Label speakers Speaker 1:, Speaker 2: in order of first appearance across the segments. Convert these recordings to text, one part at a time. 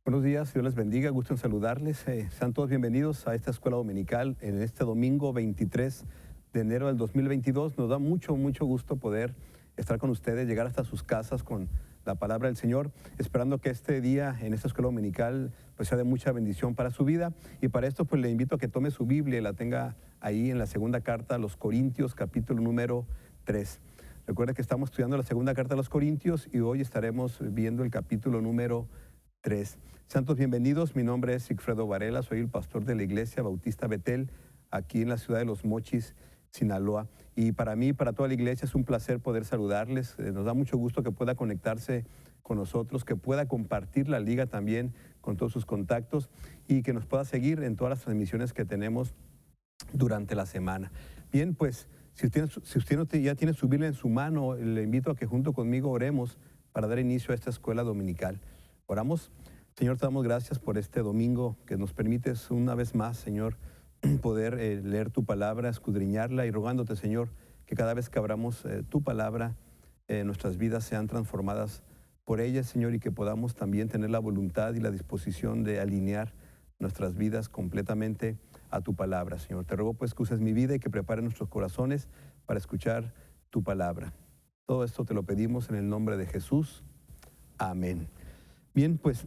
Speaker 1: Buenos días, Dios les bendiga, gusto en saludarles. Sean todos bienvenidos a esta escuela dominical en este domingo 23 de enero del 2022. Nos da mucho gusto poder estar con ustedes, llegar hasta sus casas con la palabra del Señor, esperando que este día en esta escuela dominical pues sea de mucha bendición para su vida. Y para esto pues le invito a que tome su Biblia y la tenga ahí en la segunda carta a los Corintios, capítulo número 3. Recuerda que estamos estudiando la segunda carta a los Corintios y hoy estaremos viendo el capítulo número 3. Santos, bienvenidos. Mi nombre es Sigfredo Varela, soy el pastor de la Iglesia Bautista Betel, aquí en la ciudad de Los Mochis, Sinaloa. Y para mí, para toda la iglesia, es un placer poder saludarles. Nos da mucho gusto que pueda conectarse con nosotros, que pueda compartir la liga también con todos sus contactos y que nos pueda seguir en todas las transmisiones que tenemos durante la semana. Bien, pues, si usted ya tiene su Biblia en su mano, le invito a que junto conmigo oremos para dar inicio a esta escuela dominical. Oramos. Señor, te damos gracias por este domingo que nos permites una vez más, Señor, poder leer tu palabra, escudriñarla y rogándote, Señor, que cada vez que abramos tu palabra, nuestras vidas sean transformadas por ella, Señor, y que podamos también tener la voluntad y la disposición de alinear nuestras vidas completamente a tu palabra, Señor. Te ruego pues que uses mi vida y que prepares nuestros corazones para escuchar tu palabra. Todo esto te lo pedimos en el nombre de Jesús. Amén. Bien, pues,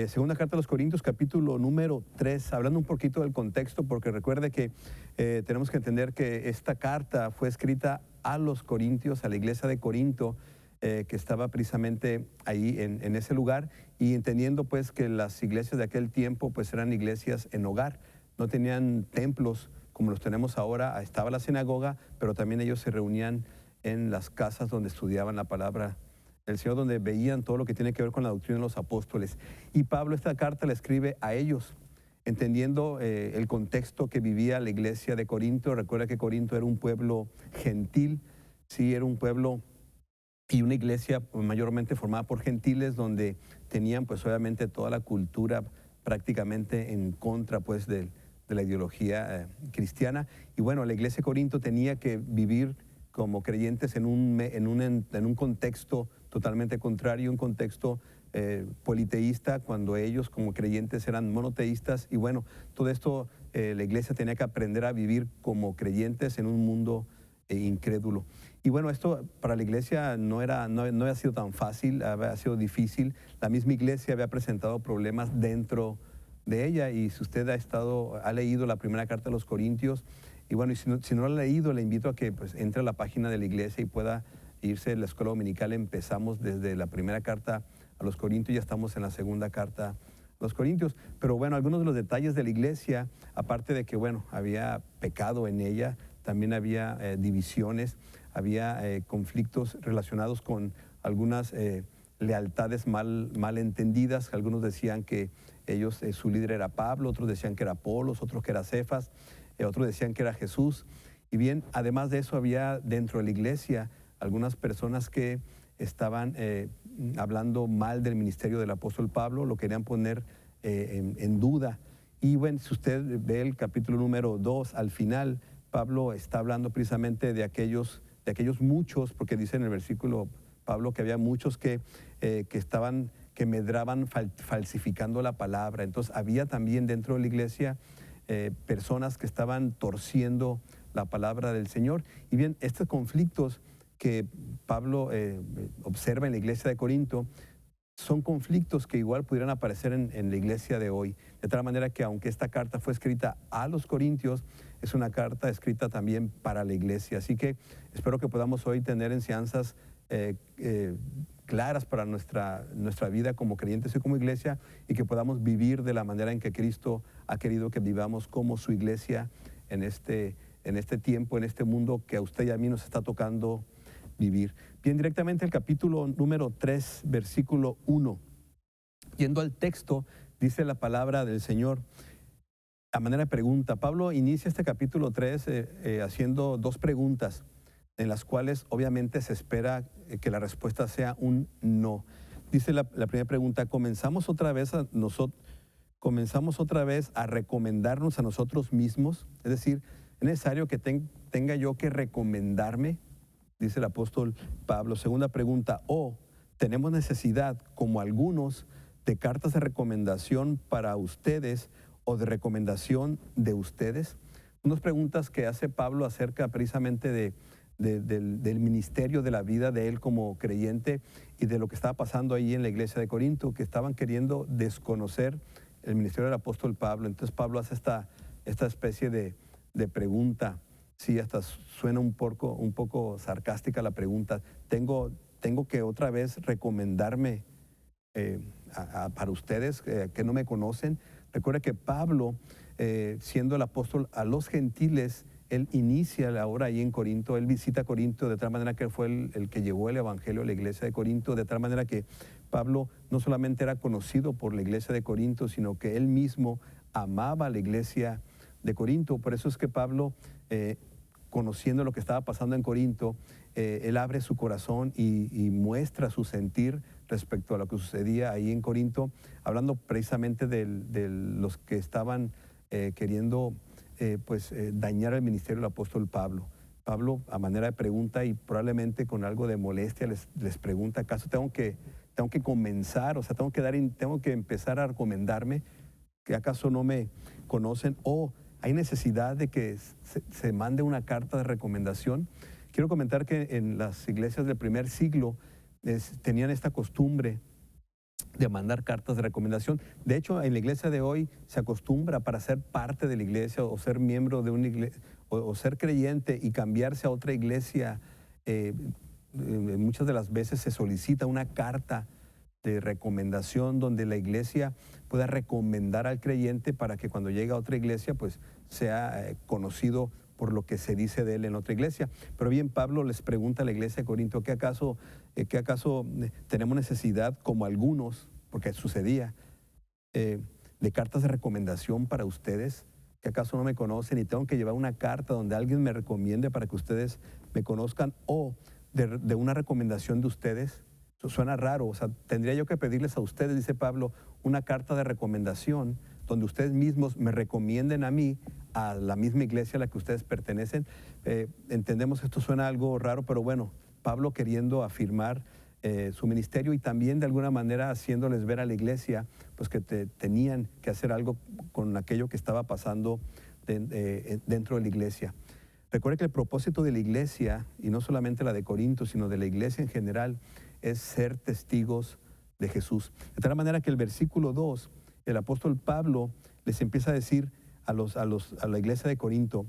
Speaker 1: segunda carta a los Corintios, capítulo número 3, hablando un poquito del contexto, porque recuerde que tenemos que entender que esta carta fue escrita a los Corintios, a la iglesia de Corinto, que estaba precisamente ahí en ese lugar, y entendiendo pues que las iglesias de aquel tiempo pues eran iglesias en hogar, no tenían templos como los tenemos ahora. Estaba la sinagoga, pero también ellos se reunían en las casas donde estudiaban la palabra el Señor, donde veían todo lo que tiene que ver con la doctrina de los apóstoles. Y Pablo esta carta la escribe a ellos, entendiendo el contexto que vivía la iglesia de Corinto. Recuerda que Corinto era un pueblo gentil, sí, era un pueblo y una iglesia mayormente formada por gentiles, donde tenían pues obviamente toda la cultura prácticamente en contra pues de la ideología cristiana. Y bueno, la iglesia de Corinto tenía que vivir como creyentes en un contexto totalmente contrario, un contexto politeísta, cuando ellos como creyentes eran monoteístas. Y bueno, todo esto la iglesia tenía que aprender a vivir como creyentes en un mundo incrédulo. Y bueno, esto para la iglesia no había sido tan fácil, había sido difícil. La misma iglesia había presentado problemas dentro de ella, y si usted ha leído la primera carta de los Corintios, y bueno, y si no lo ha leído, le invito a que pues entre a la página de la iglesia y pueda irse a la escuela dominical. Empezamos desde la primera carta a los Corintios, ya estamos en la segunda carta a los Corintios. Pero bueno, algunos de los detalles de la iglesia, aparte de que bueno, había pecado en ella, también había divisiones, había conflictos relacionados con algunas lealtades mal entendidas. Algunos decían que su líder era Pablo, otros decían que era Apolos, otros que era Cefas, otros decían que era Jesús. Y bien, además de eso, había dentro de la iglesia algunas personas que estaban hablando mal del ministerio del apóstol Pablo, lo querían poner en duda. Y bueno, si usted ve el capítulo número 2, al final, Pablo está hablando precisamente de aquellos muchos, porque dice en el versículo Pablo que había muchos que medraban falsificando la palabra. Entonces había también dentro de la iglesia personas que estaban torciendo la palabra del Señor. Y bien, estos conflictos que Pablo observa en la iglesia de Corinto son conflictos que igual pudieran aparecer en la iglesia de hoy. De tal manera que aunque esta carta fue escrita a los Corintios, es una carta escrita también para la iglesia. Así que espero que podamos hoy tener enseñanzas claras para nuestra vida como creyentes y como iglesia, y que podamos vivir de la manera en que Cristo ha querido que vivamos como su iglesia en este tiempo, en este mundo que a usted y a mí nos está tocando vivir. Bien, directamente el capítulo número 3, versículo 1. Yendo al texto, dice la palabra del Señor a manera de pregunta. Pablo inicia este capítulo 3 haciendo dos preguntas, en las cuales obviamente se espera que la respuesta sea un no. Dice la primera pregunta: ¿comenzamos otra vez a recomendarnos a nosotros mismos? Es decir, ¿es necesario que tenga yo que recomendarme? dice el apóstol Pablo. Segunda pregunta, tenemos necesidad, como algunos, de cartas de recomendación para ustedes o de recomendación de ustedes. Unas preguntas que hace Pablo acerca precisamente del ministerio, de la vida de él como creyente y de lo que estaba pasando ahí en la iglesia de Corinto, que estaban queriendo desconocer el ministerio del apóstol Pablo. Entonces Pablo hace esta especie de pregunta. Sí, hasta suena un poco sarcástica la pregunta. Tengo que otra vez recomendarme para ustedes que no me conocen. Recuerda que Pablo, siendo el apóstol a los gentiles, él inicia la obra ahí en Corinto, él visita Corinto de tal manera que fue el que llevó el evangelio a la iglesia de Corinto, de tal manera que Pablo no solamente era conocido por la iglesia de Corinto, sino que él mismo amaba a la iglesia de Corinto. Por eso es que Pablo, conociendo lo que estaba pasando en Corinto, él abre su corazón y muestra su sentir respecto a lo que sucedía ahí en Corinto, hablando precisamente de los que estaban queriendo dañar el ministerio del apóstol Pablo. Pablo, a manera de pregunta y probablemente con algo de molestia, les pregunta, ¿acaso tengo que comenzar? O sea, tengo que empezar a recomendarme, ¿que acaso no me conocen? ¿O hay necesidad de que se mande una carta de recomendación? Quiero comentar que en las iglesias del primer siglo tenían esta costumbre de mandar cartas de recomendación. De hecho, en la iglesia de hoy se acostumbra, para ser parte de la iglesia o ser miembro de una iglesia o ser creyente y cambiarse a otra iglesia, muchas de las veces se solicita una carta de recomendación donde la iglesia pueda recomendar al creyente para que cuando llegue a otra iglesia pues sea conocido por lo que se dice de él en otra iglesia. Pero bien, Pablo les pregunta a la iglesia de Corinto, ¿qué acaso tenemos necesidad, como algunos, porque sucedía, de cartas de recomendación para ustedes? ¿Que acaso no me conocen y tengo que llevar una carta donde alguien me recomiende para que ustedes me conozcan, o de una recomendación de ustedes? Eso suena raro. O sea, tendría yo que pedirles a ustedes, dice Pablo, una carta de recomendación donde ustedes mismos me recomienden a mí, a la misma iglesia a la que ustedes pertenecen. Entendemos que esto suena algo raro, pero bueno, Pablo queriendo afirmar su ministerio y también de alguna manera haciéndoles ver a la iglesia pues que tenían que hacer algo con aquello que estaba pasando dentro de la iglesia. Recuerde que el propósito de la iglesia, y no solamente la de Corinto, sino de la iglesia en general, es ser testigos de Jesús. De tal manera que el versículo 2, el apóstol Pablo les empieza a decir a la iglesia de Corinto,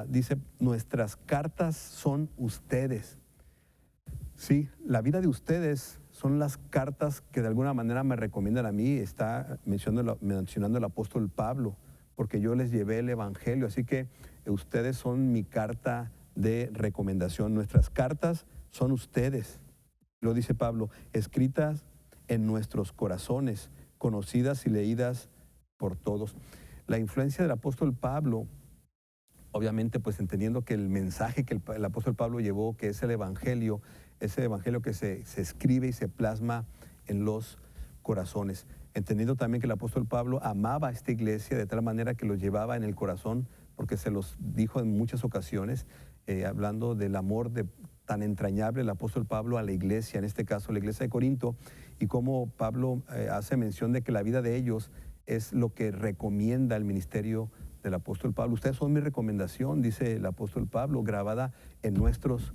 Speaker 1: dice, nuestras cartas son ustedes. Sí, la vida de ustedes son las cartas que de alguna manera me recomiendan a mí. Está mencionando el apóstol Pablo, porque yo les llevé el evangelio, así que ustedes son mi carta de recomendación. Nuestras cartas son ustedes, lo dice Pablo, escritas en nuestros corazones, conocidas y leídas por todos. La influencia del apóstol Pablo, obviamente pues entendiendo que el mensaje que el apóstol Pablo llevó, que es el evangelio, ese evangelio que se escribe y se plasma en los corazones. Entendiendo también que el apóstol Pablo amaba a esta iglesia de tal manera que los llevaba en el corazón, porque se los dijo en muchas ocasiones, hablando del amor tan entrañable el apóstol Pablo a la iglesia, en este caso la iglesia de Corinto, y cómo Pablo hace mención de que la vida de ellos es lo que recomienda el ministerio del apóstol Pablo. Ustedes son mi recomendación, dice el apóstol Pablo, grabada en nuestros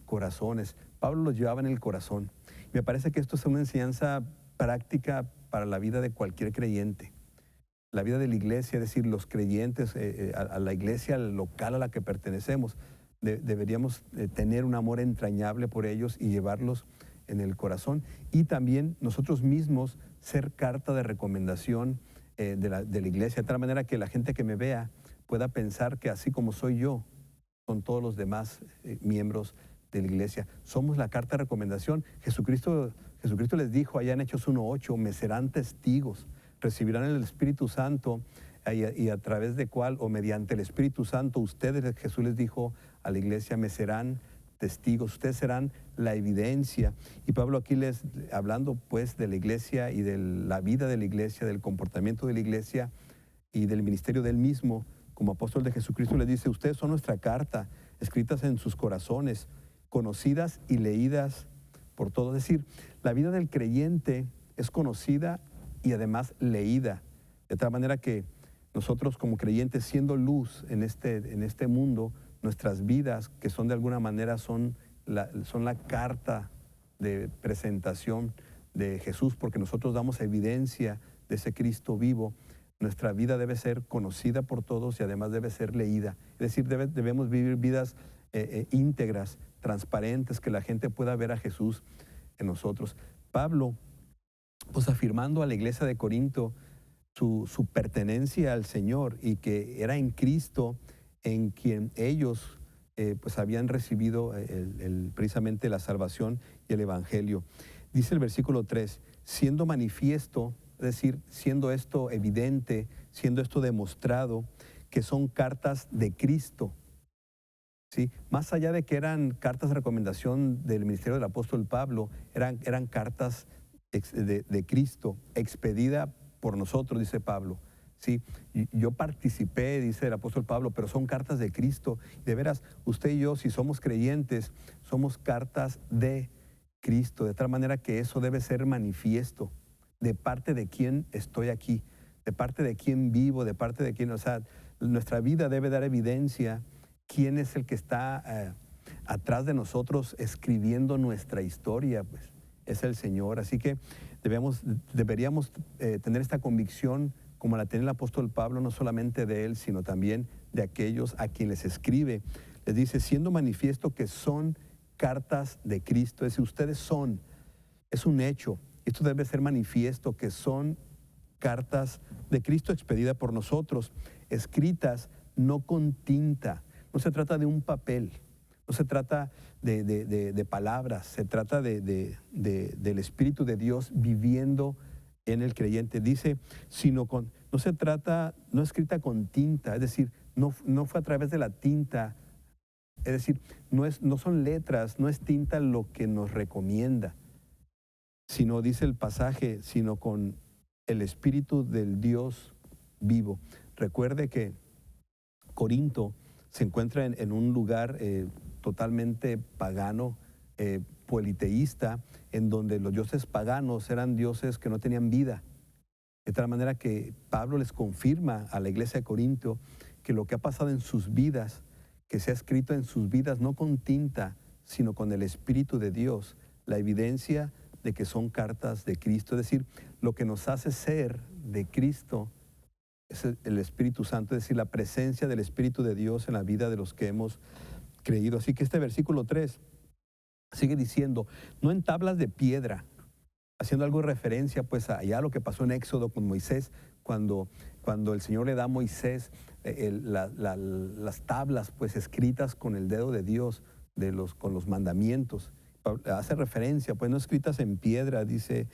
Speaker 1: corazones. Pablo los llevaba en el corazón. Me parece que esto es una enseñanza práctica para la vida de cualquier creyente. La vida de la iglesia, es decir, los creyentes, a la iglesia local a la que pertenecemos, deberíamos tener un amor entrañable por ellos y llevarlos en el corazón. Y también nosotros mismos ser carta de recomendación de la iglesia, de tal manera que la gente que me vea pueda pensar que así como soy yo, son todos los demás miembros de la iglesia. Somos la carta de recomendación. Jesucristo les dijo allá en Hechos 1:8, me serán testigos, recibirán el Espíritu Santo, y a través de cuál, o mediante el Espíritu Santo, ustedes, Jesús les dijo a la iglesia, me serán testigos, ustedes serán la evidencia. Y Pablo aquí hablando pues de la iglesia y de la vida de la iglesia, del comportamiento de la iglesia y del ministerio de él mismo, como apóstol de Jesucristo, les dice, ustedes son nuestra carta, escritas en sus corazones, conocidas y leídas por todos. Es decir, la vida del creyente es conocida y además leída. De tal manera que nosotros como creyentes, siendo luz en este mundo, nuestras vidas, que son de alguna manera son la carta de presentación de Jesús, porque nosotros damos evidencia de ese Cristo vivo, nuestra vida debe ser conocida por todos y además debe ser leída. Es decir, debemos vivir vidas íntegras, transparentes, que la gente pueda ver a Jesús en nosotros. Pablo, pues afirmando a la iglesia de Corinto su pertenencia al Señor y que era en Cristo en quien ellos pues habían recibido precisamente la salvación y el Evangelio. Dice el versículo 3, siendo manifiesto, es decir, siendo esto evidente, siendo esto demostrado, que son cartas de Cristo. ¿Sí? Más allá de que eran cartas de recomendación del ministerio del apóstol Pablo, eran cartas de Cristo, expedida por nosotros, dice Pablo. Sí, yo participé, dice el apóstol Pablo, pero son cartas de Cristo. De veras, usted y yo, si somos creyentes, somos cartas de Cristo, de tal manera que eso debe ser manifiesto. De parte de quién estoy aquí, de parte de quién vivo, de parte de quién, o sea, nuestra vida debe dar evidencia quién es el que está atrás de nosotros escribiendo nuestra historia, pues es el Señor. Así que deberíamos tener esta convicción como la tiene el apóstol Pablo, no solamente de él, sino también de aquellos a quienes les escribe. Les dice, siendo manifiesto que son cartas de Cristo, es decir, ustedes son, es un hecho. Esto debe ser manifiesto que son cartas de Cristo expedidas por nosotros, escritas no con tinta. No se trata de un papel, no se trata de palabras, se trata del Espíritu de Dios viviendo en el creyente. Dice, no se trata, no escrita con tinta, es decir, no fue a través de la tinta, es decir, no son letras, no es tinta lo que nos recomienda, sino, dice el pasaje, sino con el Espíritu del Dios vivo. Recuerde que Corinto se encuentra en un lugar totalmente pagano, politeísta, en donde los dioses paganos eran dioses que no tenían vida. De tal manera que Pablo les confirma a la iglesia de Corinto que lo que ha pasado en sus vidas, que se ha escrito en sus vidas no con tinta, sino con el Espíritu de Dios, la evidencia de que son cartas de Cristo. Es decir, lo que nos hace ser de Cristo es el Espíritu Santo, es decir, la presencia del Espíritu de Dios en la vida de los que hemos creído. Así que este versículo 3 sigue diciendo, no en tablas de piedra, haciendo algo de referencia pues allá a lo que pasó en Éxodo con Moisés, cuando el Señor le da a Moisés las tablas pues escritas con el dedo de Dios, con los mandamientos. Hace referencia, pues no escritas en piedra, dice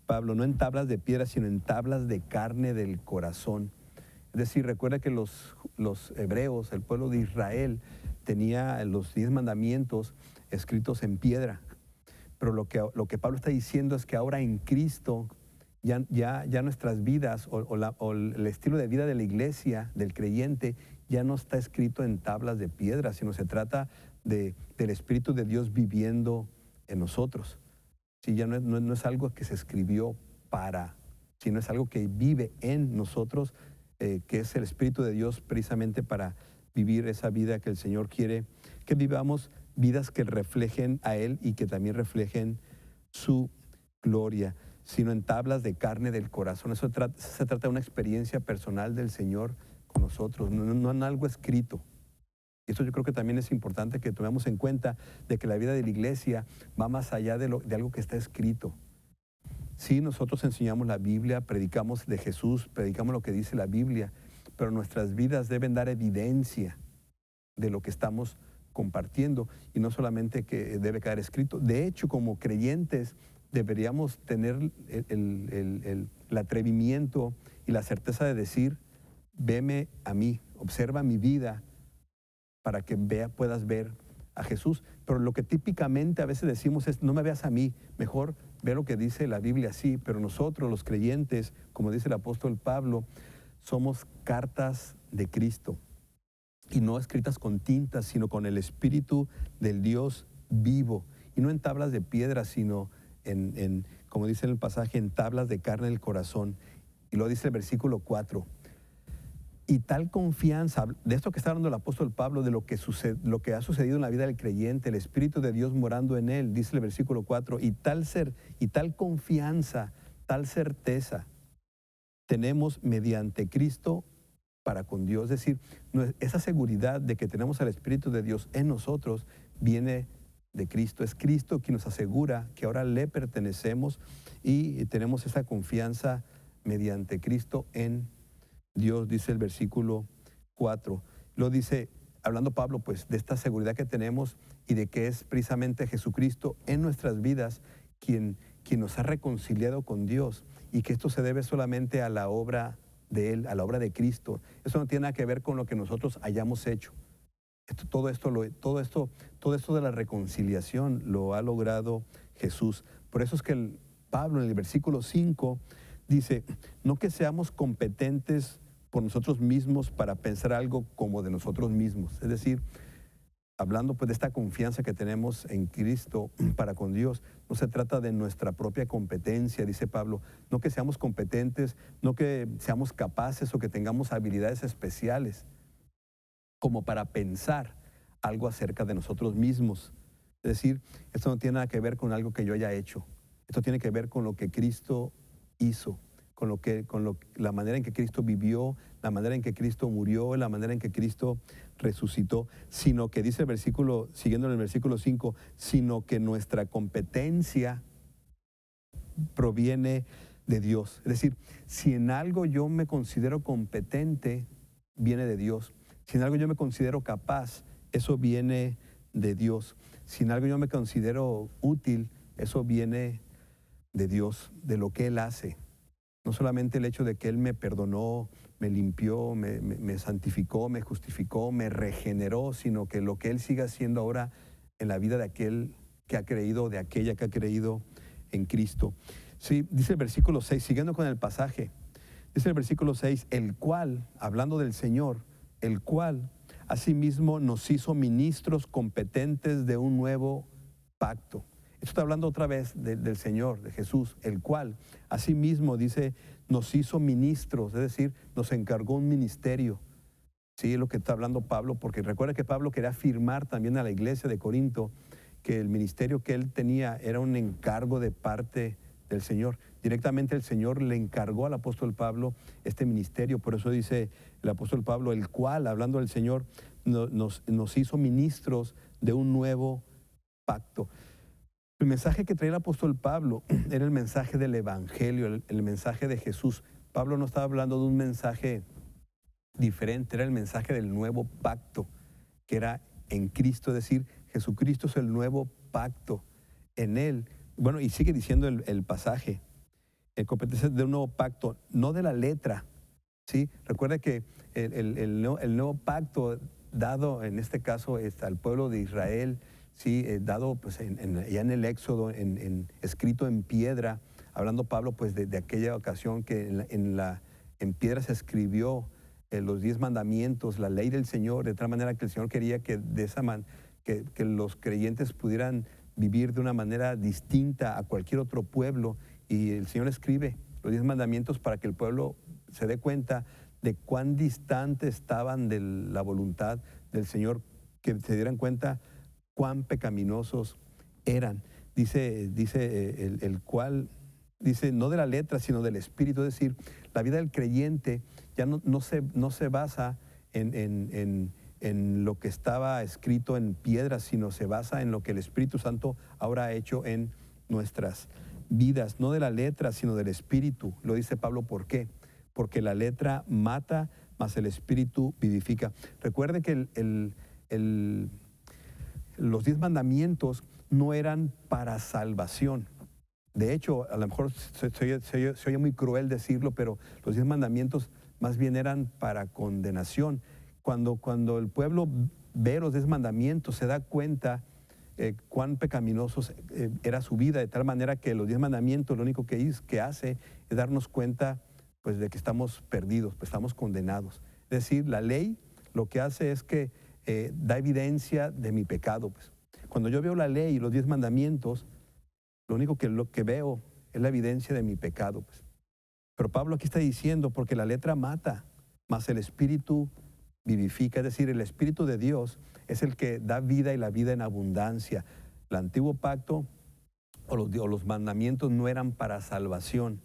Speaker 1: Pablo, no en tablas de piedra, sino en tablas de carne del corazón. Es decir, recuerda que los hebreos, el pueblo de Israel, tenía los 10 mandamientos escritos en piedra. Pero lo que Pablo está diciendo es que ahora en Cristo ya nuestras vidas o el estilo de vida de la iglesia, del creyente, ya no está escrito en tablas de piedra, sino se trata del Espíritu de Dios viviendo en nosotros. Sí, ya no es algo que se escribió sino es algo que vive en nosotros, que es el Espíritu de Dios precisamente para vivir esa vida que el Señor quiere que vivamos, vidas que reflejen a Él y que también reflejen su gloria, sino en tablas de carne del corazón. Se trata de una experiencia personal del Señor con nosotros, no en algo escrito. Y esto yo creo que también es importante que tomemos en cuenta de que la vida de la iglesia va más allá de algo que está escrito. Sí, nosotros enseñamos la Biblia, predicamos de Jesús, predicamos lo que dice la Biblia, pero nuestras vidas deben dar evidencia de lo que estamos compartiendo y no solamente que debe quedar escrito. De hecho, como creyentes deberíamos tener el atrevimiento y la certeza de decir, veme a mí, observa mi vida para que puedas ver a Jesús. Pero lo que típicamente a veces decimos es, no me veas a mí, mejor ve lo que dice la Biblia, sí, pero nosotros los creyentes, como dice el apóstol Pablo, somos cartas de Cristo y no escritas con tintas, sino con el Espíritu del Dios vivo, y no en tablas de piedra, sino como dice en el pasaje, en tablas de carne del corazón. Y lo dice el versículo 4. Y tal confianza, de esto que está hablando el apóstol Pablo, de lo que ha sucedido en la vida del creyente, el Espíritu de Dios morando en él, dice el versículo 4, y tal confianza, tal certeza tenemos mediante Cristo para con Dios. Es decir, esa seguridad de que tenemos al Espíritu de Dios en nosotros viene de Cristo. Es Cristo quien nos asegura que ahora le pertenecemos y tenemos esa confianza mediante Cristo en Dios, dice el versículo 4. Lo dice, hablando Pablo, pues de esta seguridad que tenemos y de que es precisamente Jesucristo en nuestras vidas quien nos ha reconciliado con Dios, y que esto se debe solamente a la obra de Él, a la obra de Cristo. Eso no tiene nada que ver con lo que nosotros hayamos hecho. Todo esto de la reconciliación lo ha logrado Jesús. Por eso es que Pablo en el versículo 5 dice, no que seamos competentes por nosotros mismos para pensar algo como de nosotros mismos. Es decir, hablando pues de esta confianza que tenemos en Cristo para con Dios, no se trata de nuestra propia competencia, dice Pablo, no que seamos competentes, no que seamos capaces o que tengamos habilidades especiales como para pensar algo acerca de nosotros mismos. Es decir, esto no tiene nada que ver con algo que yo haya hecho, esto tiene que ver con lo que Cristo hizo, la manera en que Cristo vivió, la manera en que Cristo murió, la manera en que Cristo resucitó, sino que dice el versículo, siguiendo en el versículo 5, sino que nuestra competencia proviene de Dios. Es decir, si en algo yo me considero competente, viene de Dios. Si en algo yo me considero capaz, eso viene de Dios. Si en algo yo me considero útil, eso viene de Dios, de lo que Él hace. No solamente el hecho de que Él me perdonó, me limpió, me santificó, me justificó, me regeneró, sino que lo que Él sigue haciendo ahora en la vida de aquel que ha creído, de aquella que ha creído en Cristo. Sí, dice el versículo 6, siguiendo con el pasaje, dice el versículo 6, el cual, hablando del Señor, el cual asimismo nos hizo ministros competentes de un nuevo pacto. Esto está hablando otra vez del Señor, de Jesús, el cual asimismo dice, nos hizo ministros, es decir, nos encargó un ministerio. Sí, es lo que está hablando Pablo, porque recuerda que Pablo quería afirmar también a la iglesia de Corinto que el ministerio que él tenía era un encargo de parte del Señor. Directamente el Señor le encargó al apóstol Pablo este ministerio. Por eso dice el apóstol Pablo, el cual, hablando del Señor, nos hizo ministros de un nuevo pacto. El mensaje que traía el apóstol Pablo era el mensaje del Evangelio, el mensaje de Jesús. Pablo no estaba hablando de un mensaje diferente, era el mensaje del nuevo pacto, que era en Cristo, es decir, Jesucristo es el nuevo pacto en Él. Bueno, y sigue diciendo el pasaje, el competencia de un nuevo pacto, no de la letra, ¿sí? Recuerda que el nuevo pacto dado en este caso al pueblo de Israel, sí, dado pues ya en el Éxodo, escrito en piedra, hablando Pablo pues de aquella ocasión que en piedra se escribió los 10 mandamientos, la ley del Señor, de tal manera que el Señor quería que que los creyentes pudieran vivir de una manera distinta a cualquier otro pueblo, y el Señor escribe los 10 mandamientos para que el pueblo se dé cuenta de cuán distante estaban de la voluntad del Señor, que se dieran cuenta cuán pecaminosos eran. Dice el cual, dice, no de la letra, sino del Espíritu. Es decir, la vida del creyente ya no se basa en lo que estaba escrito en piedra, sino se basa en lo que el Espíritu Santo ahora ha hecho en nuestras vidas. No de la letra, sino del Espíritu. Lo dice Pablo, ¿por qué? Porque la letra mata, mas el Espíritu vivifica. Recuerde que los 10 mandamientos no eran para salvación. De hecho, a lo mejor se oye muy cruel decirlo, pero los 10 mandamientos más bien eran para condenación. Cuando el pueblo ve los 10 mandamientos, se da cuenta cuán pecaminosos era su vida, de tal manera que los 10 mandamientos lo único que hace es darnos cuenta pues, de que estamos perdidos, pues estamos condenados. Es decir, la ley lo que hace es que da evidencia de mi pecado, pues. Cuando yo veo la ley y los 10 mandamientos, lo que veo es la evidencia de mi pecado, pues. Pero Pablo aquí está diciendo, porque la letra mata, mas el Espíritu vivifica. Es decir, el Espíritu de Dios es el que da vida y la vida en abundancia. El antiguo pacto o los mandamientos no eran para salvación.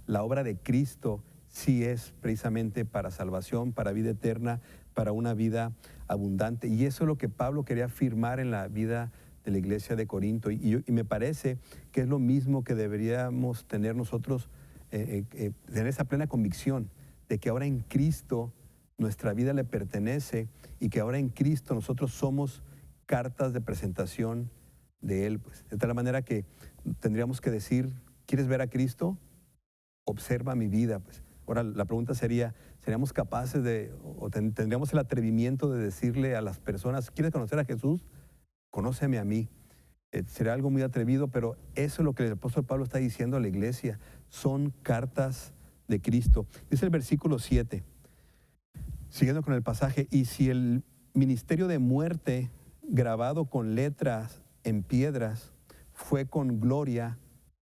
Speaker 1: La obra de Cristo sí es precisamente para salvación, para vida eterna, para una vida abundante. Y eso es lo que Pablo quería afirmar en la vida de la iglesia de Corinto. Y me parece que es lo mismo que deberíamos tener nosotros, tener esa plena convicción de que ahora en Cristo nuestra vida le pertenece y que ahora en Cristo nosotros somos cartas de presentación de Él. Pues. De tal manera que tendríamos que decir, ¿quieres ver a Cristo? Observa mi vida. Pues. Ahora la pregunta sería, ¿seríamos capaces tendríamos el atrevimiento de decirle a las personas, ¿quieres conocer a Jesús? Conóceme a mí. Será algo muy atrevido, pero eso es lo que el apóstol Pablo está diciendo a la iglesia. Son cartas de Cristo. Dice el versículo 7, siguiendo con el pasaje, y si el ministerio de muerte grabado con letras en piedras fue con gloria,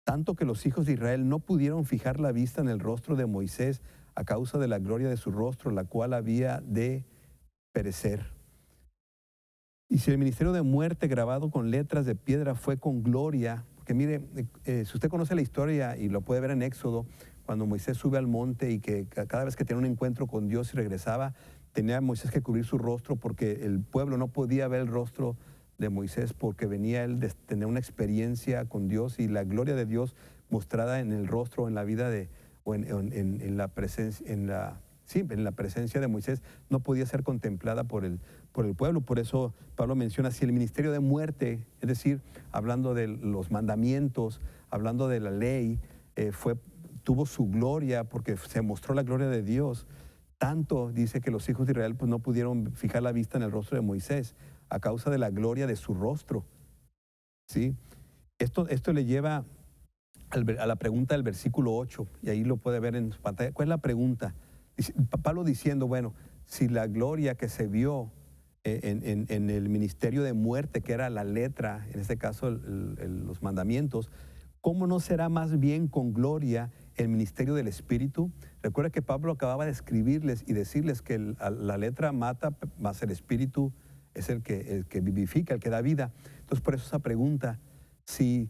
Speaker 1: tanto que los hijos de Israel no pudieron fijar la vista en el rostro de Moisés a causa de la gloria de su rostro, la cual había de perecer. Y si el ministerio de muerte grabado con letras de piedra fue con gloria, porque mire, si usted conoce la historia y lo puede ver en Éxodo, cuando Moisés sube al monte y que cada vez que tenía un encuentro con Dios y regresaba, tenía Moisés que cubrir su rostro porque el pueblo no podía ver el rostro de Moisés porque venía él de tener una experiencia con Dios y la gloria de Dios mostrada en el rostro, en la vida en la presencia, en la presencia de Moisés no podía ser contemplada por el pueblo. Por eso Pablo menciona, si el ministerio de muerte, es decir, hablando de los mandamientos, hablando de la ley, tuvo su gloria porque se mostró la gloria de Dios, tanto dice que los hijos de Israel pues, no pudieron fijar la vista en el rostro de Moisés a causa de la gloria de su rostro. ¿Sí? Esto le lleva a la pregunta del versículo 8, y ahí lo puede ver en su pantalla. ¿Cuál es la pregunta? Pablo diciendo, bueno, si la gloria que se vio en el ministerio de muerte, que era la letra, en este caso los mandamientos, ¿cómo no será más bien con gloria el ministerio del Espíritu? Recuerda que Pablo acababa de escribirles y decirles que la letra mata, más el Espíritu es el que vivifica, el que da vida. Entonces, por eso esa pregunta, si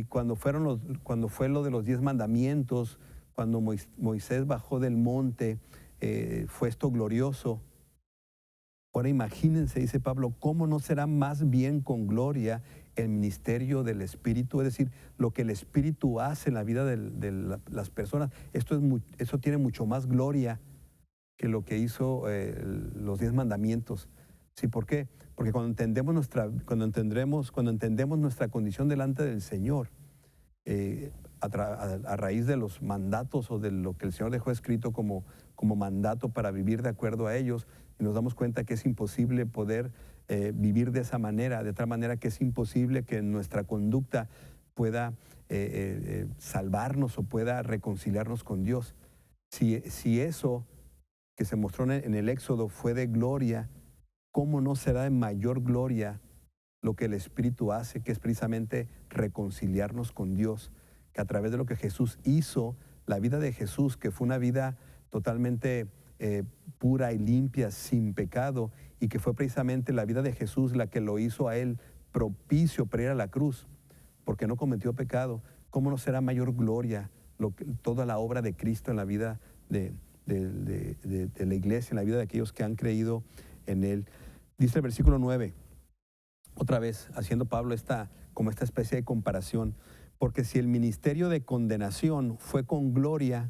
Speaker 1: cuando fue lo de los 10 mandamientos, cuando Moisés bajó del monte, fue esto glorioso. Ahora imagínense, dice Pablo, ¿cómo no será más bien con gloria el ministerio del Espíritu? Es decir, lo que el Espíritu hace en la vida de las personas. Eso tiene mucho más gloria que lo que hizo los 10 mandamientos. ¿Sí? ¿Por qué? Porque cuando entendemos nuestra condición delante del Señor, a raíz de los mandatos o de lo que el Señor dejó escrito como mandato para vivir de acuerdo a ellos, y nos damos cuenta que es imposible poder vivir de esa manera, de tal manera que es imposible que nuestra conducta pueda salvarnos o pueda reconciliarnos con Dios. Si eso que se mostró en el Éxodo fue de gloria, ¿cómo no será de mayor gloria lo que el Espíritu hace, que es precisamente reconciliarnos con Dios? Que a través de lo que Jesús hizo, la vida de Jesús, que fue una vida totalmente pura y limpia, sin pecado, y que fue precisamente la vida de Jesús la que lo hizo a él propicio para ir a la cruz, porque no cometió pecado. ¿Cómo no será mayor gloria toda la obra de Cristo en la vida de la iglesia, en la vida de aquellos que han creído en él? Dice el versículo 9, otra vez haciendo Pablo como esta especie de comparación, porque si el ministerio de condenación fue con gloria,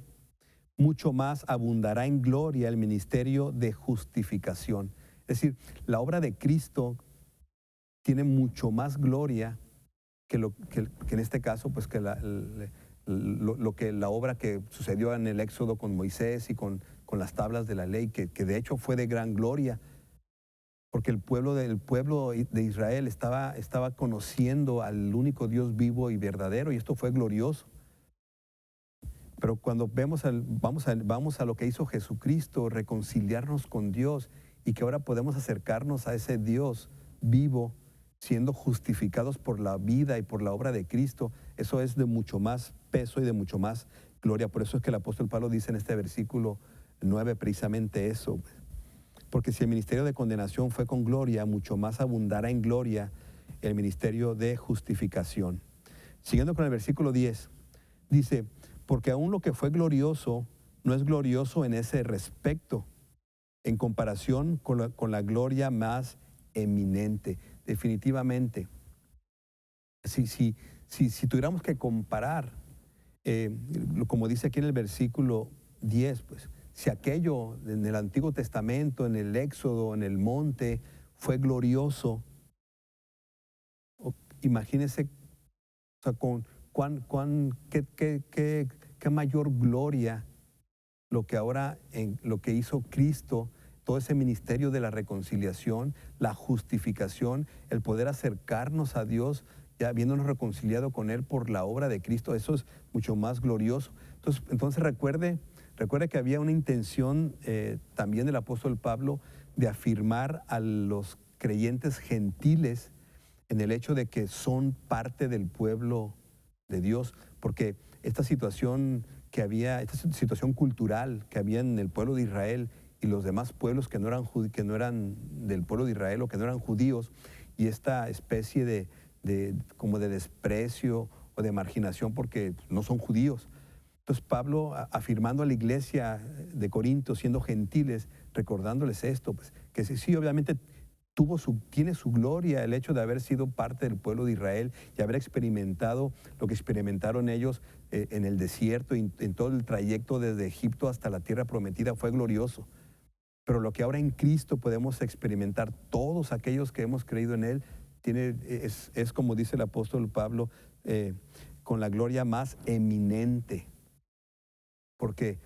Speaker 1: mucho más abundará en gloria el ministerio de justificación. Es decir, la obra de Cristo tiene mucho más gloria que en este caso, pues que la obra que sucedió en el Éxodo con Moisés y con las tablas de la ley, que de hecho fue de gran gloria, porque el pueblo de Israel estaba conociendo al único Dios vivo y verdadero, y esto fue glorioso. Pero cuando vamos a lo que hizo Jesucristo, reconciliarnos con Dios, y que ahora podemos acercarnos a ese Dios vivo siendo justificados por la vida y por la obra de Cristo, eso es de mucho más peso y de mucho más gloria. Por eso es que el apóstol Pablo dice en este versículo 9 precisamente eso. Porque si el ministerio de condenación fue con gloria, mucho más abundará en gloria el ministerio de justificación. Siguiendo con el versículo 10, dice, porque aún lo que fue glorioso no es glorioso en ese respecto, en comparación con la gloria más eminente. Definitivamente, si tuviéramos que comparar, como dice aquí en el versículo 10, pues, si aquello en el Antiguo Testamento, en el Éxodo, en el monte, fue glorioso, imagínense, o sea, qué mayor gloria lo que ahora, en lo que hizo Cristo, todo ese ministerio de la reconciliación, la justificación, el poder acercarnos a Dios, ya habiéndonos reconciliado con Él por la obra de Cristo, eso es mucho más glorioso. Entonces recuerde que había una intención también del apóstol Pablo de afirmar a los creyentes gentiles en el hecho de que son parte del pueblo de Dios, porque esta situación esta situación cultural que había en el pueblo de Israel y los demás pueblos que no eran del pueblo de Israel o que no eran judíos, y esta especie como de desprecio o de marginación porque no son judíos. Entonces Pablo, afirmando a la iglesia de Corinto, siendo gentiles, recordándoles esto, pues, que sí, obviamente tiene su gloria el hecho de haber sido parte del pueblo de Israel y haber experimentado lo que experimentaron ellos en el desierto y en todo el trayecto desde Egipto hasta la tierra prometida fue glorioso. Pero lo que ahora en Cristo podemos experimentar, todos aquellos que hemos creído en Él, es como dice el apóstol Pablo, con la gloria más eminente. Porque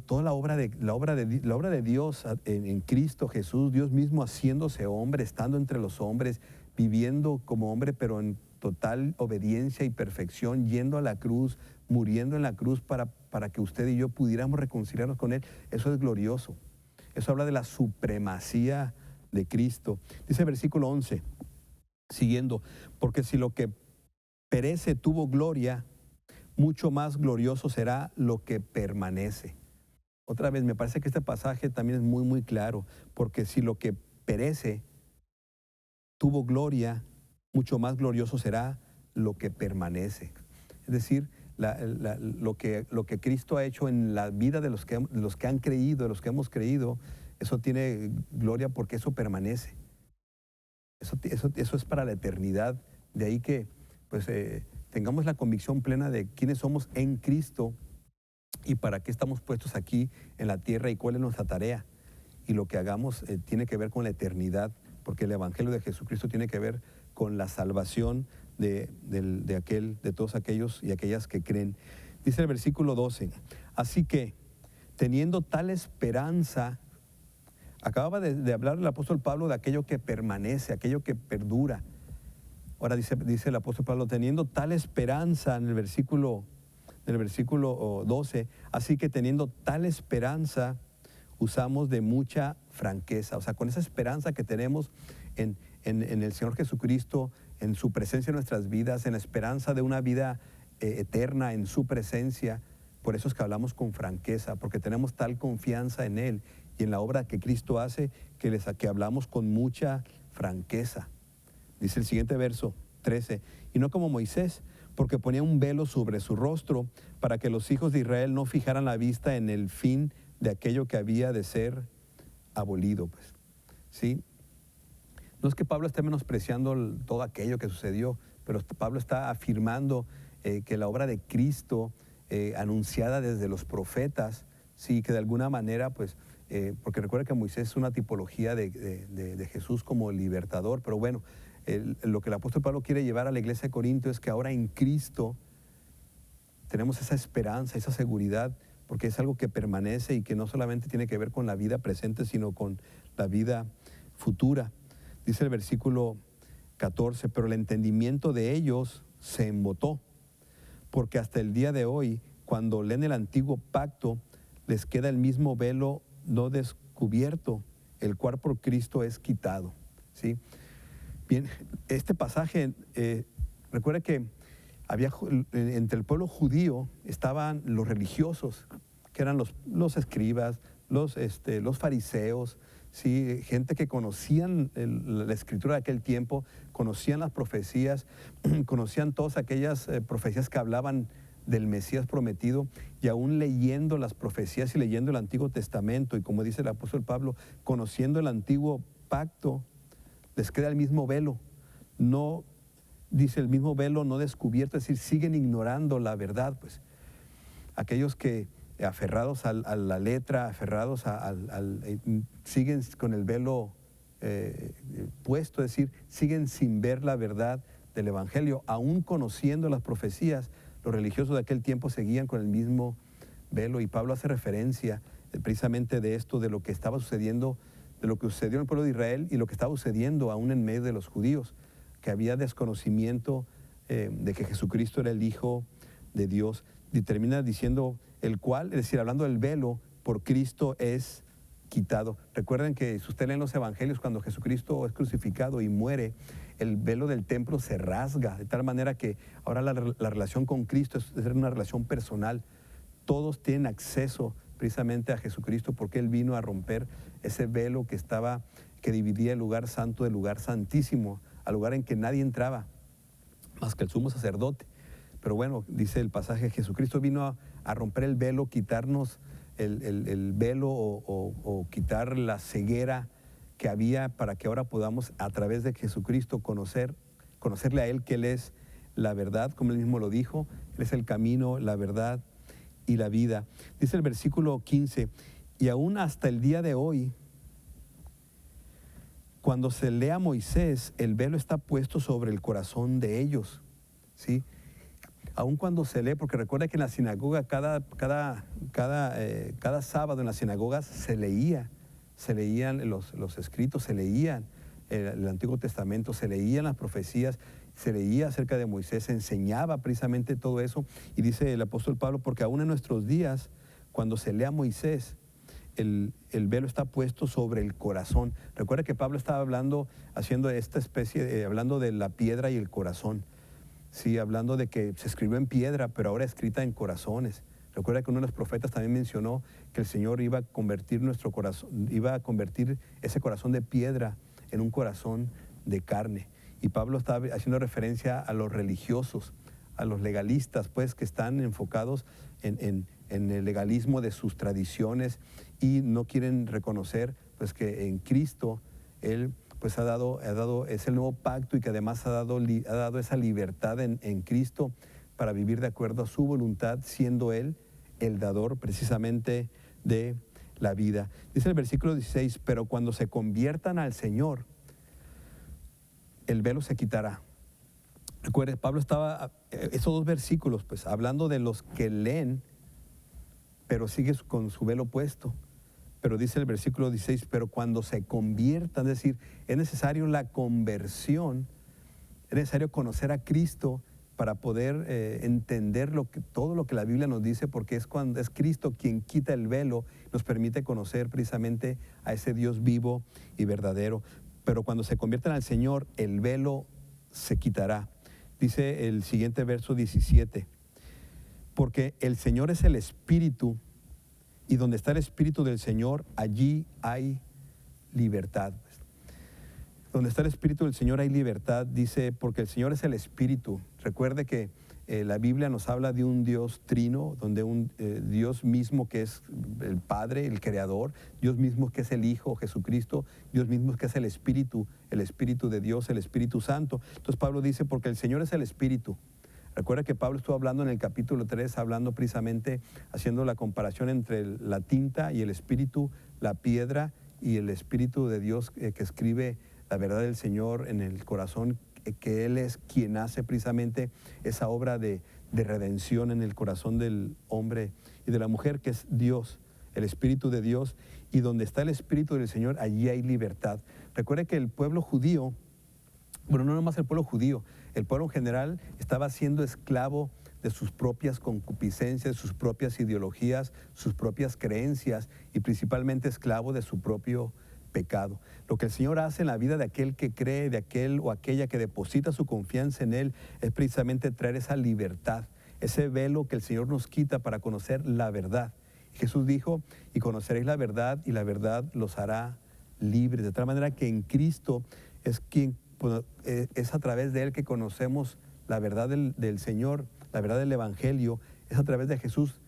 Speaker 1: toda la obra de Dios en Cristo Jesús, Dios mismo haciéndose hombre, estando entre los hombres, viviendo como hombre, pero en total obediencia y perfección, yendo a la cruz, muriendo en la cruz para que usted y yo pudiéramos reconciliarnos con Él, eso es glorioso. Eso habla de la supremacía de Cristo. Dice el versículo 11, siguiendo, porque si lo que perece tuvo gloria, mucho más glorioso será lo que permanece. Otra vez, me parece que este pasaje también es muy, muy claro, porque si lo que perece tuvo gloria, mucho más glorioso será lo que permanece. Es decir, lo que Cristo ha hecho en la vida de los que han creído, de los que hemos creído, eso tiene gloria porque eso permanece. Eso es para la eternidad. De ahí que pues, tengamos la convicción plena de quiénes somos en Cristo y para qué estamos puestos aquí en la tierra y cuál es nuestra tarea. Y lo que hagamos tiene que ver con la eternidad, porque el Evangelio de Jesucristo tiene que ver con la salvación de todos aquellos y aquellas que creen. Dice el versículo 12, así que teniendo tal esperanza, acababa de hablar el apóstol Pablo de aquello que permanece, aquello que perdura. Ahora dice el apóstol Pablo, teniendo tal esperanza en el versículo 12, así que teniendo tal esperanza, usamos de mucha franqueza. O sea, con esa esperanza que tenemos en el Señor Jesucristo, en su presencia en nuestras vidas, en la esperanza de una vida eterna en su presencia, por eso es que hablamos con franqueza, porque tenemos tal confianza en Él y en la obra que Cristo hace, que hablamos con mucha franqueza. Dice el siguiente verso, 13, y no como Moisés, porque ponía un velo sobre su rostro para que los hijos de Israel no fijaran la vista en el fin de aquello que había de ser abolido. Pues, ¿sí? No es que Pablo esté menospreciando todo aquello que sucedió, pero Pablo está afirmando que la obra de Cristo, anunciada desde los profetas, sí, que de alguna manera, pues, porque recuerda que Moisés es una tipología de Jesús como libertador, pero bueno, lo que el apóstol Pablo quiere llevar a la iglesia de Corinto es que ahora en Cristo tenemos esa esperanza, esa seguridad, porque es algo que permanece y que no solamente tiene que ver con la vida presente, sino con la vida futura. Dice el versículo 14, pero el entendimiento de ellos se embotó, porque hasta el día de hoy, cuando leen el antiguo pacto, les queda el mismo velo no descubierto, el cual por Cristo es quitado. ¿Sí? Bien, este pasaje, recuerda que había entre el pueblo judío estaban los religiosos, que eran los escribas, los fariseos, ¿sí? Gente que conocían la escritura de aquel tiempo, conocían las profecías, conocían todas aquellas profecías que hablaban del Mesías prometido, y aún leyendo las profecías y leyendo el Antiguo Testamento, y como dice el apóstol Pablo, conociendo el antiguo pacto, les queda el mismo velo, no, dice el mismo velo no descubierto, es decir, siguen ignorando la verdad, pues. Aquellos que aferrados a la letra, aferrados siguen con el velo puesto, es decir, siguen sin ver la verdad del Evangelio, aún conociendo las profecías. Los religiosos de aquel tiempo seguían con el mismo velo, y Pablo hace referencia precisamente de esto, de lo que estaba sucediendo, de lo que sucedió en el pueblo de Israel y lo que estaba sucediendo aún en medio de los judíos, que había desconocimiento de que Jesucristo era el Hijo de Dios, y termina diciendo el cual, es decir, hablando del velo, por Cristo es quitado. Recuerden que si usted lee en los evangelios, cuando Jesucristo es crucificado y muere, el velo del templo se rasga, de tal manera que ahora la relación con Cristo es una relación personal. Todos tienen acceso precisamente a Jesucristo, porque Él vino a romper ese velo que dividía el lugar santo del lugar santísimo, al lugar en que nadie entraba, más que el sumo sacerdote. Pero bueno, dice el pasaje, Jesucristo vino a romper el velo, quitarnos el velo o quitar la ceguera que había, para que ahora podamos a través de Jesucristo conocerle a Él, que Él es la verdad, como Él mismo lo dijo, Él es el camino, la verdad y la vida. Dice el versículo 15, y aún hasta el día de hoy, cuando se lee a Moisés, el velo está puesto sobre el corazón de ellos, ¿sí? Aún cuando se lee, porque recuerda que en la sinagoga, cada sábado en las sinagogas se leían los escritos, se leían el Antiguo Testamento, se leían las profecías, se leía acerca de Moisés, se enseñaba precisamente todo eso. Y dice el apóstol Pablo, porque aún en nuestros días, cuando se lee a Moisés, el velo está puesto sobre el corazón. Recuerda que Pablo estaba hablando, haciendo esta especie, hablando de la piedra y el corazón. Sí, hablando de que se escribió en piedra, pero ahora escrita en corazones. Recuerda que uno de los profetas también mencionó que el Señor iba a convertir nuestro corazón, iba a convertir ese corazón de piedra en un corazón de carne. Y Pablo estaba haciendo referencia a los religiosos, a los legalistas, pues, que están enfocados en el legalismo de sus tradiciones y no quieren reconocer, pues, que en Cristo Él pues ha dado es el nuevo pacto, y que además ha dado esa libertad en Cristo para vivir de acuerdo a su voluntad, siendo Él el dador precisamente de la vida. Dice el versículo 16, pero cuando se conviertan al Señor, el velo se quitará. Recuerden, Pablo estaba, esos dos versículos, pues, hablando de los que leen, pero sigue con su velo puesto. Pero dice el versículo 16, pero cuando se conviertan, es decir, es necesario la conversión, es necesario conocer a Cristo para poder entender todo lo que la Biblia nos dice, porque es Cristo quien quita el velo, nos permite conocer precisamente a ese Dios vivo y verdadero. Pero cuando se conviertan al Señor, el velo se quitará. Dice el siguiente verso 17, porque el Señor es el Espíritu, y donde está el Espíritu del Señor, allí hay libertad. Donde está el Espíritu del Señor hay libertad, dice, porque el Señor es el Espíritu. Recuerde que la Biblia nos habla de un Dios trino, donde un Dios mismo que es el Padre, el Creador, Dios mismo que es el Hijo, Jesucristo, Dios mismo que es el Espíritu de Dios, el Espíritu Santo. Entonces Pablo dice, porque el Señor es el Espíritu. Recuerda que Pablo estuvo hablando en el capítulo 3, hablando precisamente, haciendo la comparación entre la tinta y el espíritu, la piedra y el Espíritu de Dios que escribe la verdad del Señor en el corazón, que Él es quien hace precisamente esa obra de redención en el corazón del hombre y de la mujer, que es Dios, el Espíritu de Dios. Y donde está el Espíritu del Señor, allí hay libertad. Recuerda que el pueblo judío, bueno, no nomás el pueblo judío, el pueblo en general estaba siendo esclavo de sus propias concupiscencias, sus propias ideologías, sus propias creencias, y principalmente esclavo de su propio pecado. Lo que el Señor hace en la vida de aquel que cree, de aquel o aquella que deposita su confianza en Él, es precisamente traer esa libertad, ese velo que el Señor nos quita para conocer la verdad. Jesús dijo, y conoceréis la verdad, y la verdad los hará libres. De tal manera que en Cristo es quien, pues, es a través de Él que conocemos la verdad del Señor, la verdad del Evangelio. Es a través de Jesús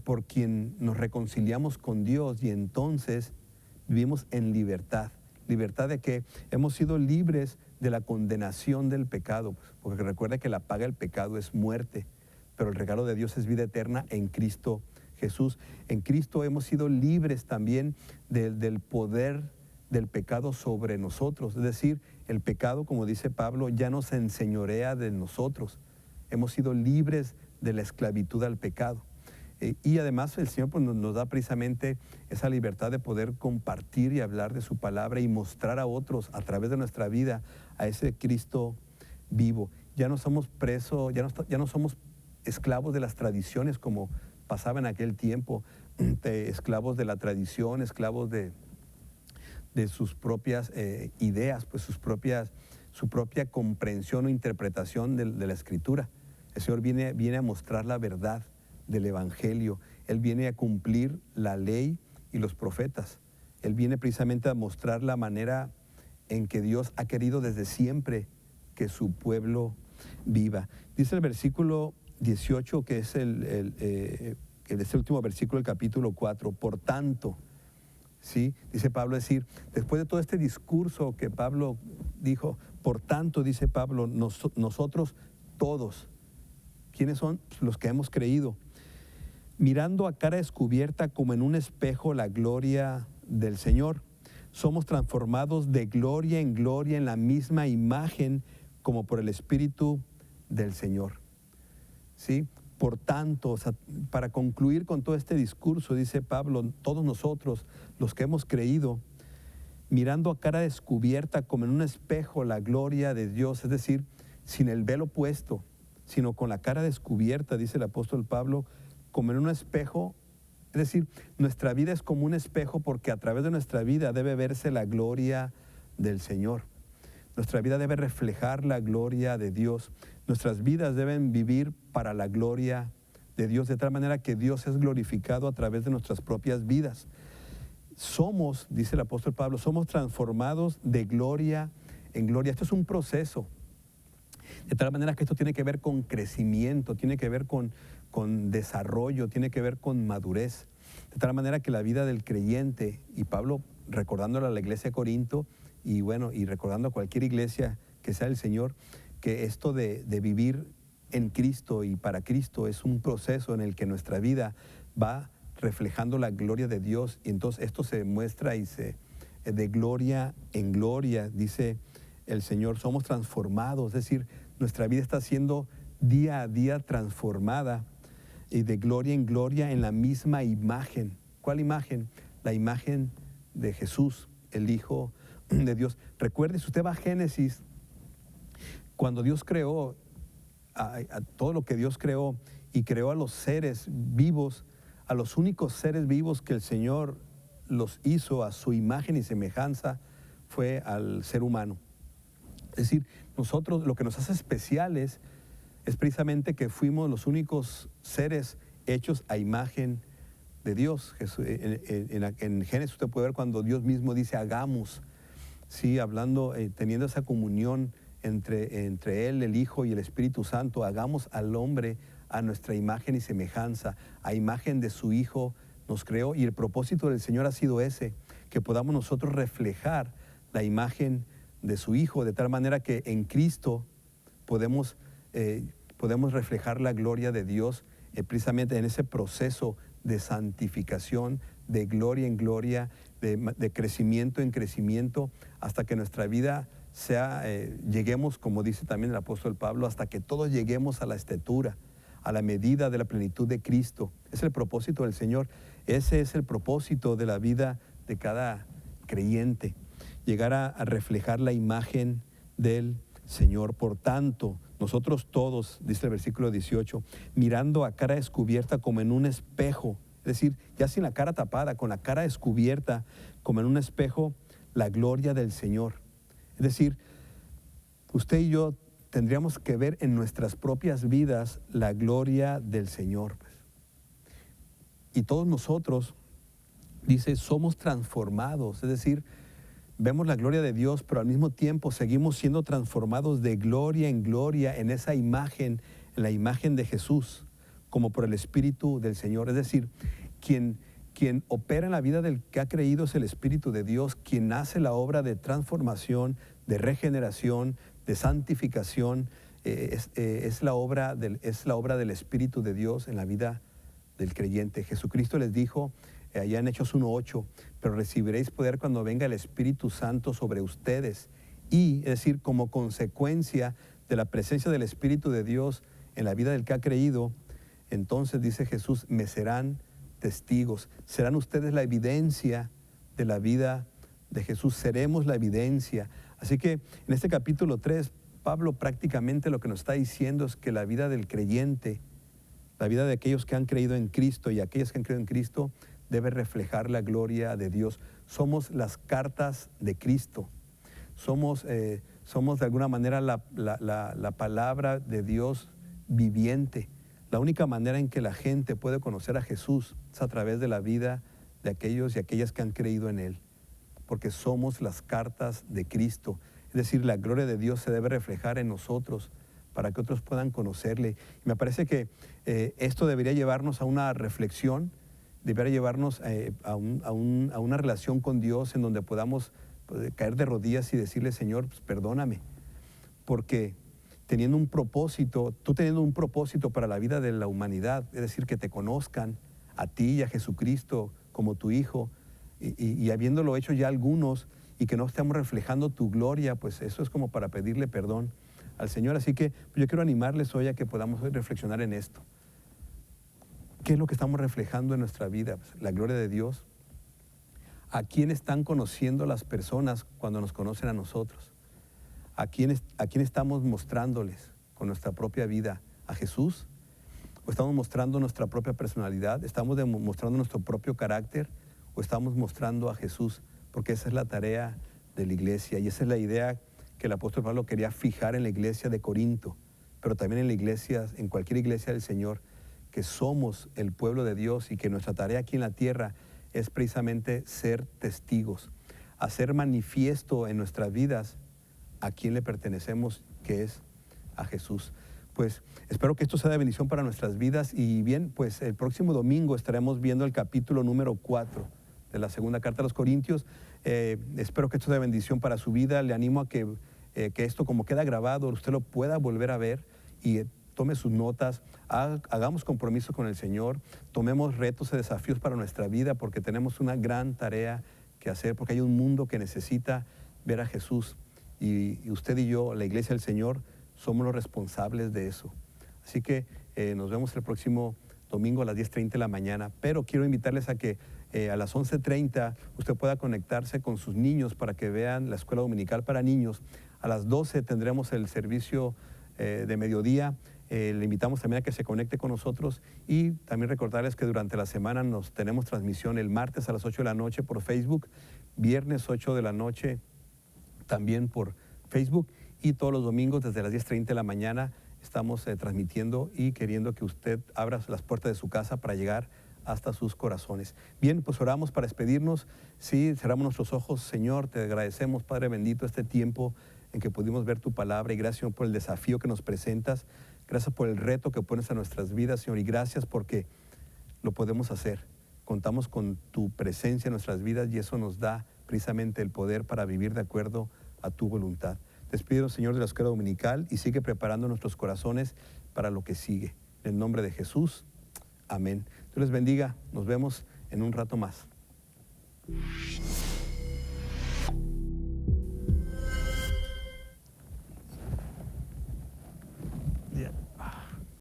Speaker 1: por quien nos reconciliamos con Dios, y entonces vivimos en libertad. Libertad de que hemos sido libres de la condenación del pecado, porque recuerda que la paga del pecado es muerte, pero el regalo de Dios es vida eterna en Cristo Jesús. En Cristo hemos sido libres también del poder del pecado sobre nosotros. Es decir, el pecado, como dice Pablo, ya no se enseñorea de nosotros. Hemos sido libres de la esclavitud al pecado. Y además el Señor, pues, nos da precisamente esa libertad de poder compartir y hablar de su palabra y mostrar a otros a través de nuestra vida a ese Cristo vivo. Ya no somos presos, ya no somos esclavos de las tradiciones como pasaba en aquel tiempo, esclavos de la tradición, esclavos de sus propias ideas, pues su propia comprensión o interpretación de la Escritura. El Señor viene a mostrar la verdad del Evangelio. Él viene a cumplir la ley y los profetas. Él viene precisamente a mostrar la manera en que Dios ha querido desde siempre que su pueblo viva. Dice el versículo 18, que es el último versículo del capítulo 4, por tanto, ¿sí? Dice Pablo, es decir, después de todo este discurso que Pablo dijo, por tanto, dice Pablo, nosotros todos, ¿quiénes son? Los que hemos creído, mirando a cara descubierta como en un espejo la gloria del Señor, somos transformados de gloria en la misma imagen como por el Espíritu del Señor. ¿Sí? Por tanto, o sea, para concluir con todo este discurso, dice Pablo, todos nosotros, los que hemos creído, mirando a cara descubierta como en un espejo la gloria de Dios, es decir, sin el velo puesto, sino con la cara descubierta, dice el apóstol Pablo, como en un espejo. Es decir, nuestra vida es como un espejo porque a través de nuestra vida debe verse la gloria del Señor. Nuestra vida debe reflejar la gloria de Dios. Nuestras vidas deben vivir para la gloria de Dios, de tal manera que Dios es glorificado a través de nuestras propias vidas. Somos, dice el apóstol Pablo, somos transformados de gloria en gloria. Esto es un proceso. De tal manera que esto tiene que ver con crecimiento, tiene que ver con desarrollo, tiene que ver con madurez. De tal manera que la vida del creyente, y Pablo recordándole a la iglesia de Corinto, y bueno, y recordando a cualquier iglesia que sea el Señor, que esto de vivir en Cristo y para Cristo es un proceso en el que nuestra vida va reflejando la gloria de Dios, y entonces esto se muestra de gloria en gloria, dice el Señor. Somos transformados, es decir, nuestra vida está siendo día a día transformada y de gloria en gloria en la misma imagen. ¿Cuál imagen? La imagen de Jesús, el Hijo de Dios. Recuerde, si usted va a Génesis, cuando Dios creó a todo lo que Dios creó y creó a los seres vivos, a los únicos seres vivos que el Señor los hizo a su imagen y semejanza, fue al ser humano. Es decir, nosotros lo que nos hace especiales es precisamente que fuimos los únicos seres hechos a imagen de Dios. En Génesis usted puede ver cuando Dios mismo dice hagamos, sí, hablando, teniendo esa comunión entre Él, el Hijo y el Espíritu Santo, hagamos al hombre a nuestra imagen y semejanza, a imagen de su Hijo nos creó, y el propósito del Señor ha sido ese, que podamos nosotros reflejar la imagen de su Hijo, de tal manera que en Cristo podemos reflejar la gloria de Dios precisamente en ese proceso de santificación, de gloria en gloria, de crecimiento en crecimiento, hasta que nuestra vida lleguemos, como dice también el apóstol Pablo, hasta que todos lleguemos a la estatura, a la medida de la plenitud de Cristo. Es el propósito del Señor. Ese es el propósito de la vida de cada creyente, llegar a reflejar la imagen del Señor. Por tanto, nosotros todos, dice el versículo 18, mirando a cara descubierta como en un espejo, es decir, ya sin la cara tapada, con la cara descubierta como en un espejo, la gloria del Señor. Es decir, usted y yo tendríamos que ver en nuestras propias vidas la gloria del Señor. Y todos nosotros, dice, somos transformados. Es decir, vemos la gloria de Dios, pero al mismo tiempo seguimos siendo transformados de gloria en gloria en esa imagen, en la imagen de Jesús, como por el Espíritu del Señor. Es decir, quien opera en la vida del que ha creído es el Espíritu de Dios, quien hace la obra de transformación, de regeneración, de santificación, es la obra del Espíritu de Dios en la vida del creyente. Jesucristo les dijo allá en Hechos 1:8, pero recibiréis poder cuando venga el Espíritu Santo sobre ustedes. Y, es decir, como consecuencia de la presencia del Espíritu de Dios en la vida del que ha creído, entonces dice Jesús, me serán testigos. Serán ustedes la evidencia de la vida de Jesús. Seremos la evidencia. Así que en este capítulo 3, Pablo prácticamente lo que nos está diciendo es que la vida del creyente, la vida de aquellos que han creído en Cristo y aquellos que han creído en Cristo, debe reflejar la gloria de Dios. Somos las cartas de Cristo. Somos de alguna manera la palabra de Dios viviente. La única manera en que la gente puede conocer a Jesús es a través de la vida de aquellos y aquellas que han creído en Él. Porque somos las cartas de Cristo. Es decir, la gloria de Dios se debe reflejar en nosotros para que otros puedan conocerle. Y me parece que esto debería llevarnos a una reflexión, debería llevarnos a una relación con Dios en donde podamos caer de rodillas y decirle, Señor, pues, perdóname. Porque teniendo un propósito, tú teniendo un propósito para la vida de la humanidad, es decir, que te conozcan a ti y a Jesucristo como tu Hijo, y habiéndolo hecho ya algunos, y que no estamos reflejando tu gloria, pues eso es como para pedirle perdón al Señor. Así que yo quiero animarles hoy a que podamos hoy reflexionar en esto. ¿Qué es lo que estamos reflejando en nuestra vida? Pues, la gloria de Dios. ¿A quién están conociendo las personas cuando nos conocen a nosotros? ¿A quién estamos mostrándoles con nuestra propia vida? ¿A Jesús? ¿O estamos mostrando nuestra propia personalidad? ¿Estamos mostrando nuestro propio carácter? ¿O estamos mostrando a Jesús? Porque esa es la tarea de la iglesia y esa es la idea que el apóstol Pablo quería fijar en la iglesia de Corinto, pero también en la iglesia, en cualquier iglesia del Señor, que somos el pueblo de Dios y que nuestra tarea aquí en la tierra es precisamente ser testigos, hacer manifiesto en nuestras vidas a quién le pertenecemos, que es a Jesús. Pues espero que esto sea de bendición para nuestras vidas y bien, pues el próximo domingo estaremos viendo el capítulo número 4 de la segunda carta a los Corintios. Espero que esto sea de bendición para su vida. Le animo a que esto, como queda grabado, usted lo pueda volver a ver y tome sus notas, hagamos compromiso con el Señor, tomemos retos y desafíos para nuestra vida porque tenemos una gran tarea que hacer, porque hay un mundo que necesita ver a Jesús y usted y yo, la iglesia del Señor, somos los responsables de eso. Así que nos vemos el próximo domingo a las 10:30 de la mañana, pero quiero invitarles a que a las 11:30 usted pueda conectarse con sus niños para que vean la escuela dominical para niños. A las 12 tendremos el servicio de mediodía. Le invitamos también a que se conecte con nosotros y también recordarles que durante la semana nos tenemos transmisión el martes a las 8 de la noche por Facebook, viernes 8 de la noche también por Facebook y todos los domingos desde las 10:30 de la mañana estamos transmitiendo y queriendo que usted abra las puertas de su casa para llegar hasta sus corazones. Bien, pues oramos para despedirnos. Sí, cerramos nuestros ojos. Señor, te agradecemos, Padre bendito, este tiempo en que pudimos ver tu palabra y gracias, Señor, por el desafío que nos presentas. Gracias por el reto que pones a nuestras vidas, Señor, y gracias porque lo podemos hacer. Contamos con tu presencia en nuestras vidas y eso nos da precisamente el poder para vivir de acuerdo a tu voluntad. Despídenos, Señor, de la escuela dominical y sigue preparando nuestros corazones para lo que sigue. En el nombre de Jesús, amén. Dios les bendiga. Nos vemos en un rato más.